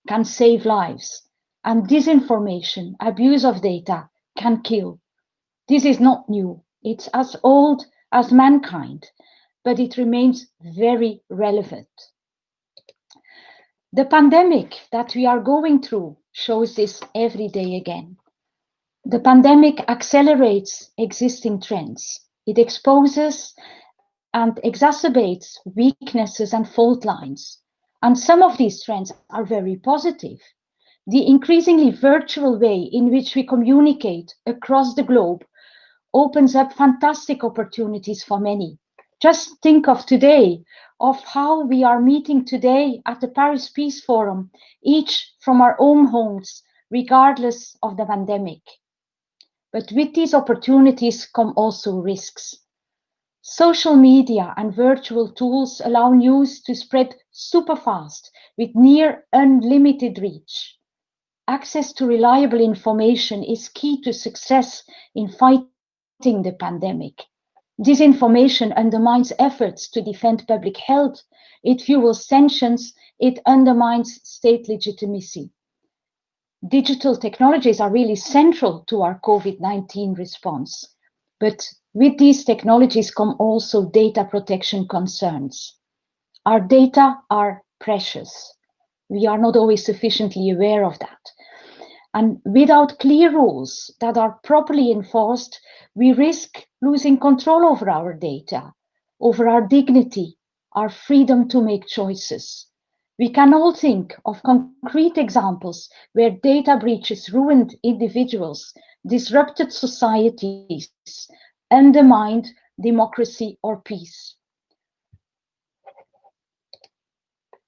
can save lives, and disinformation, abuse of data, can kill. This is not new. It's as old as mankind, but it remains very relevant. The pandemic that we are going through shows this every day again. The pandemic accelerates existing trends. It exposes and exacerbates weaknesses and fault lines. And some of these trends are very positive. The increasingly virtual way in which we communicate across the globe opens up fantastic opportunities for many. Just think of today, of how we are meeting today at the Paris Peace Forum, each from our own homes, regardless of the pandemic. But with these opportunities come also risks. Social media and virtual tools allow news to spread super fast with near unlimited reach. Access to reliable information is key to success in fighting the pandemic. Disinformation undermines efforts to defend public health. It fuels tensions. It undermines state legitimacy. Digital technologies are really central to our COVID-19 response. But with these technologies come also data protection concerns. Our data are precious. We are not always sufficiently aware of that. And without clear rules that are properly enforced, we risk losing control over our data, over our dignity, our freedom to make choices. We can all think of concrete examples where data breaches ruined individuals, disrupted societies, undermined democracy or peace.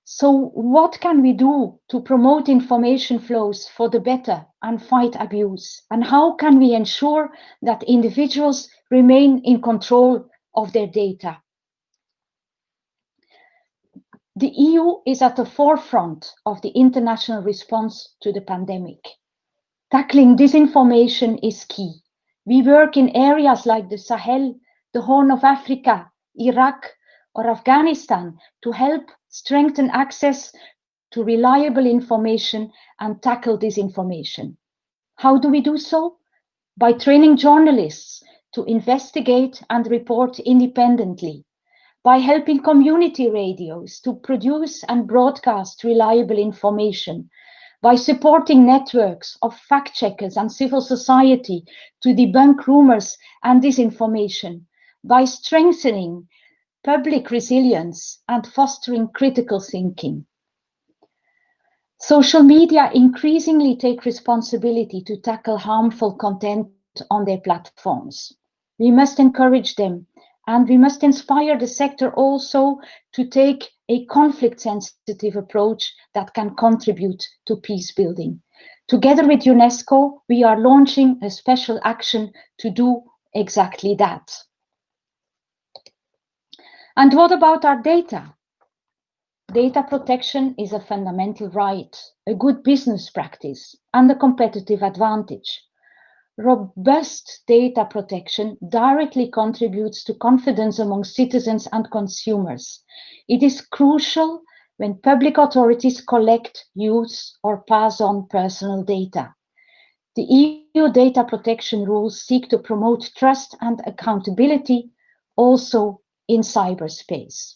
So what can we do to promote information flows for the better and fight abuse? And how can we ensure that individuals remain in control of their data? The EU is at the forefront of the international response to the pandemic. Tackling disinformation is key. We work in areas like the Sahel, the Horn of Africa, Iraq, or Afghanistan to help strengthen access to reliable information and tackle disinformation. How do we do so? By training journalists to investigate and report independently, by helping community radios to produce and broadcast reliable information, by supporting networks of fact-checkers and civil society to debunk rumors and disinformation, by strengthening public resilience and fostering critical thinking. Social media increasingly take responsibility to tackle harmful content on their platforms. We must encourage them, and we must inspire the sector also to take a conflict-sensitive approach that can contribute to peace building. Together with UNESCO, we are launching a special action to do exactly that. And what about our data? Data protection is a fundamental right, a good business practice, and a competitive advantage. Robust data protection directly contributes to confidence among citizens and consumers. It is crucial when public authorities collect, use, or pass on personal data. The EU data protection rules seek to promote trust and accountability also in cyberspace.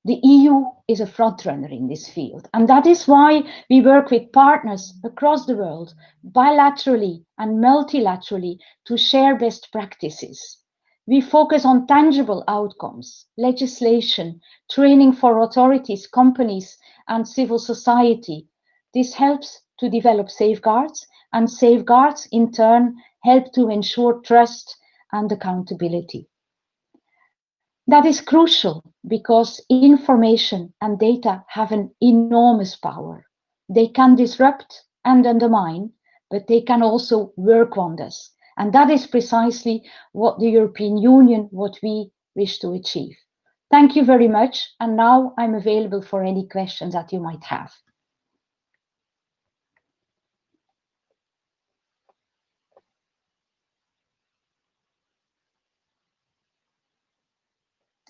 The EU is a frontrunner in this field, and that is why we work with partners across the world, bilaterally and multilaterally, to share best practices. We focus on tangible outcomes, legislation, training for authorities, companies, and civil society. This helps to develop safeguards, and safeguards in turn help to ensure trust and accountability. That is crucial because information and data have an enormous power. They can disrupt and undermine, but they can also work wonders. And that is precisely what the European Union, what we wish to achieve. Thank you very much. And now I'm available for any questions that you might have.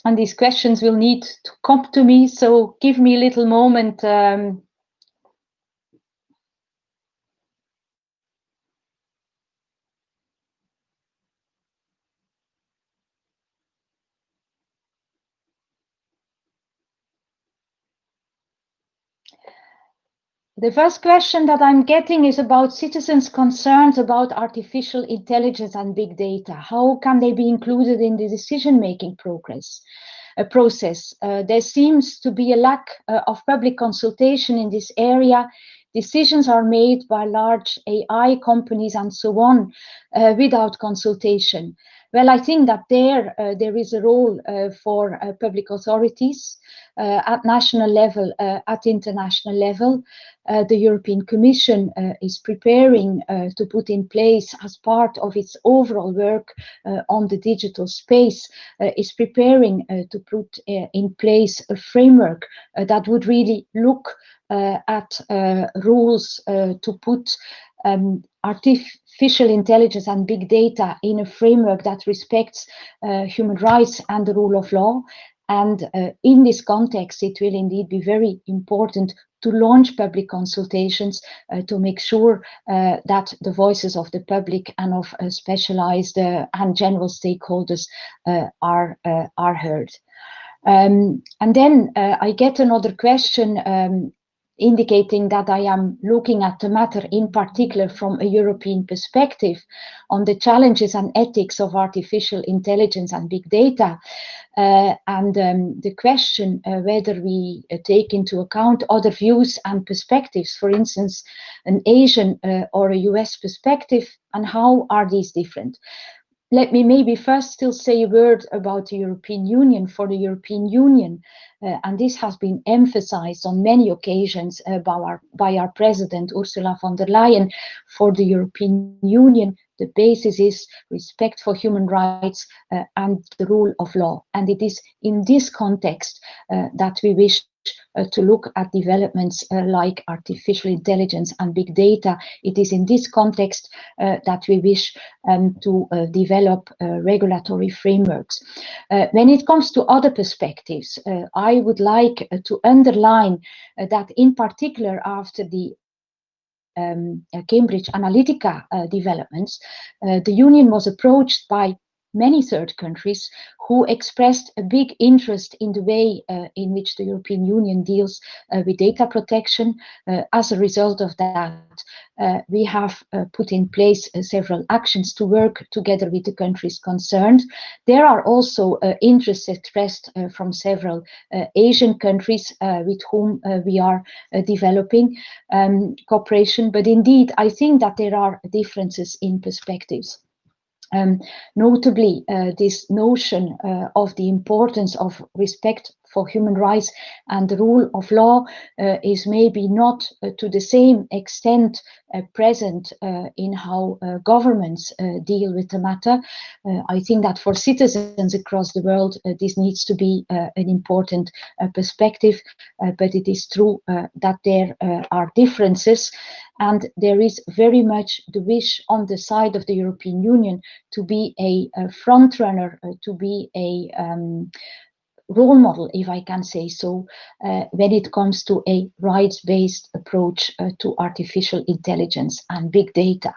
And these questions will need to come to me, so give me a little moment The first question that I'm getting is about citizens' concerns about artificial intelligence and big data. How can they be included in the decision-making process? There seems to be a lack of public consultation in this area. Decisions are made by large AI companies and so on without consultation. Well, I think that there is a role for public authorities at national level, at international level. The European Commission is preparing to put in place, as part of its overall work on the digital space, is preparing to put in place a framework that would really look at rules to put artificial intelligence and big data in a framework that respects human rights and the rule of law. And in this context, it will indeed be very important to launch public consultations to make sure that the voices of the public and of specialized and general stakeholders are heard. And then I get another question indicating that I am looking at the matter in particular from a European perspective on the challenges and ethics of artificial intelligence and big data. And the question whether we take into account other views and perspectives, for instance, an Asian or a US perspective, and how are these different? Let me maybe first still say a word about the European Union. For the European Union, and this has been emphasized on many occasions by our President, Ursula von der Leyen, for the European Union, the basis is respect for human rights and the rule of law. And it is in this context that we wish to look at developments like artificial intelligence and big data. It is in this context that we wish to develop regulatory frameworks. When it comes to other perspectives, I would like to underline that in particular after the Cambridge Analytica developments, the Union was approached by many third countries who expressed a big interest in the way in which the European Union deals with data protection. As a result of that, we have put in place several actions to work together with the countries concerned. There are also interests expressed from several Asian countries with whom we are developing cooperation. But indeed, I think that there are differences in perspectives. Notably, this notion of the importance of respect for human rights and the rule of law is maybe not to the same extent present in how governments deal with the matter. I think that for citizens across the world, this needs to be an important perspective, but it is true that there are differences. And there is very much the wish on the side of the European Union to be a front runner, to be a role model, if I can say so, when it comes to a rights-based approach to artificial intelligence and big data.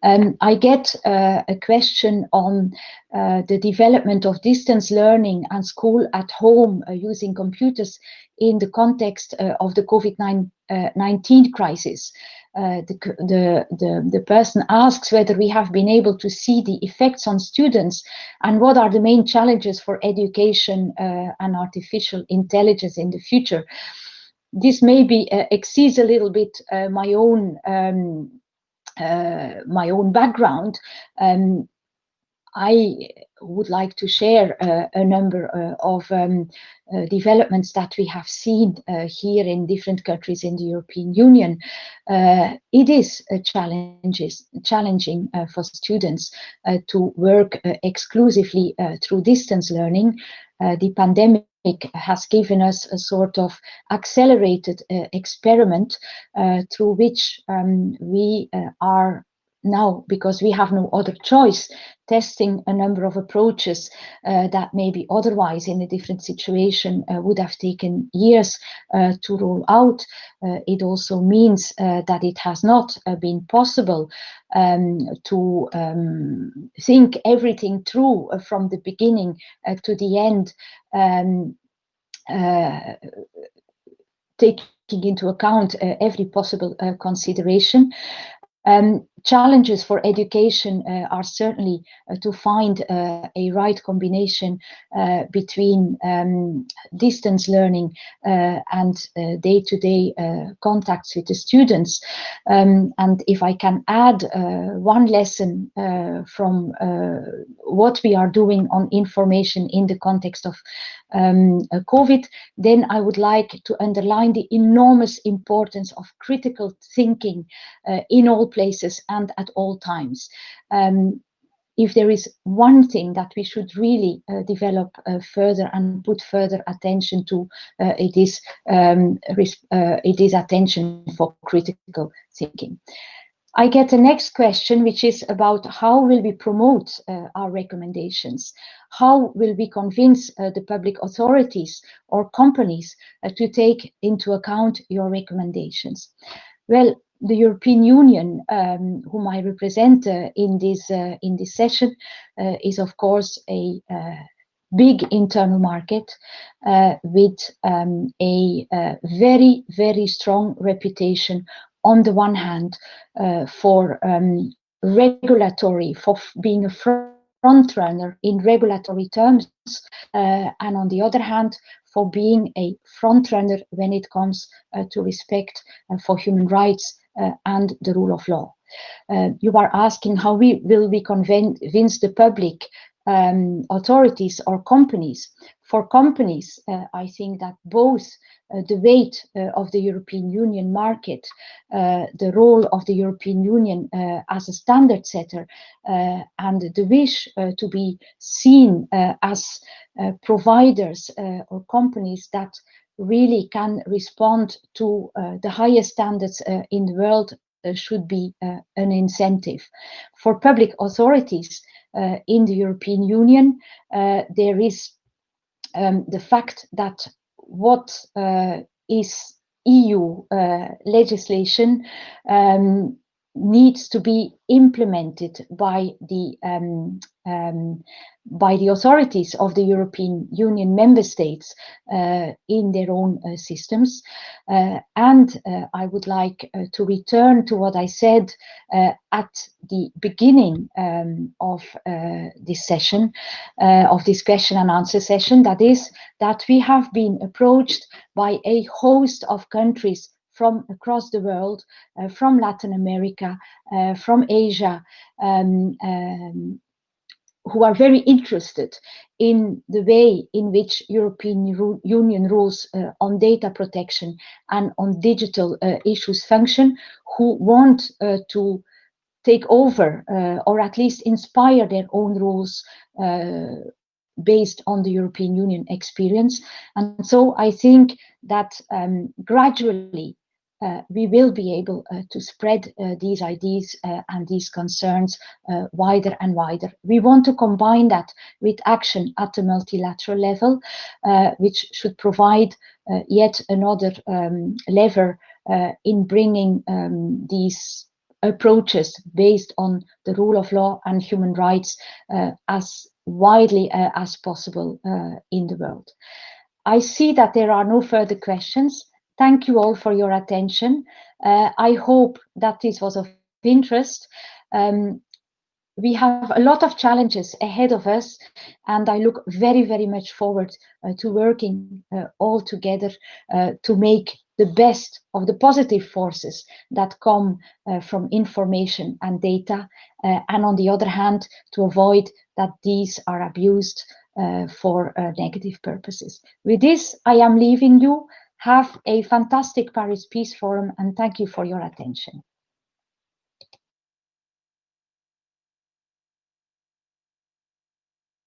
I get a question on the development of distance learning and school at home using computers in the context of the COVID-19 crisis. The person asks whether we have been able to see the effects on students and what are the main challenges for education and artificial intelligence in the future. This maybe exceeds a little bit my own background. I would like to share a number of developments that we have seen here in different countries in the European Union. It is challenging for students to work exclusively through distance learning. The pandemic has given us a sort of accelerated experiment through which we are now, because we have no other choice, testing a number of approaches that maybe otherwise in a different situation would have taken years to roll out. It also means that it has not been possible to think everything through from the beginning to the end, taking taking into account every possible consideration. Challenges for education are certainly to find a right combination between distance learning and day-to-day contacts with the students. And if I can add one lesson from what we are doing on information in the context of COVID, then I would like to underline the enormous importance of critical thinking in all places and at all times. If there is one thing that we should really develop further and put further attention to, it is attention for critical thinking. I get the next question, which is about how will we promote our recommendations? How will we convince the public authorities or companies to take into account your recommendations? Well, the European Union, whom I represent in this session, is of course a big internal market with a very, very strong reputation on the one hand for regulatory, for being a front runner in regulatory terms, and on the other hand, for being a front runner when it comes to respect for human rights and the rule of law. You are asking how will we convince the public, authorities or companies. For companies, I think that both the weight of the European Union market, the role of the European Union as a standard setter, and the wish to be seen as providers or companies that really can respond to the highest standards in the world should be an incentive. For public authorities in the European Union, there is the fact that what is EU legislation needs to be implemented by the authorities of the European Union member states in their own systems. And I would like to return to what I said at the beginning of this session, of this question and answer session, that is, that we have been approached by a host of countries from across the world, from Latin America, from Asia, who are very interested in the way in which European Union rules on data protection and on digital issues function, who want to take over or at least inspire their own rules based on the European Union experience. And so I think that gradually we will be able to spread these ideas and these concerns wider and wider. We want to combine that with action at the multilateral level, which should provide yet another lever in bringing these approaches based on the rule of law and human rights as widely as possible in the world. I see that there are no further questions. Thank you all for your attention. I hope that this was of interest. We have a lot of challenges ahead of us, and I look very, very much forward to working all together to make the best of the positive forces that come from information and data, and on the other hand, to avoid that these are abused for negative purposes. With this, I am leaving you. Have a fantastic Paris Peace Forum, and thank you for your attention.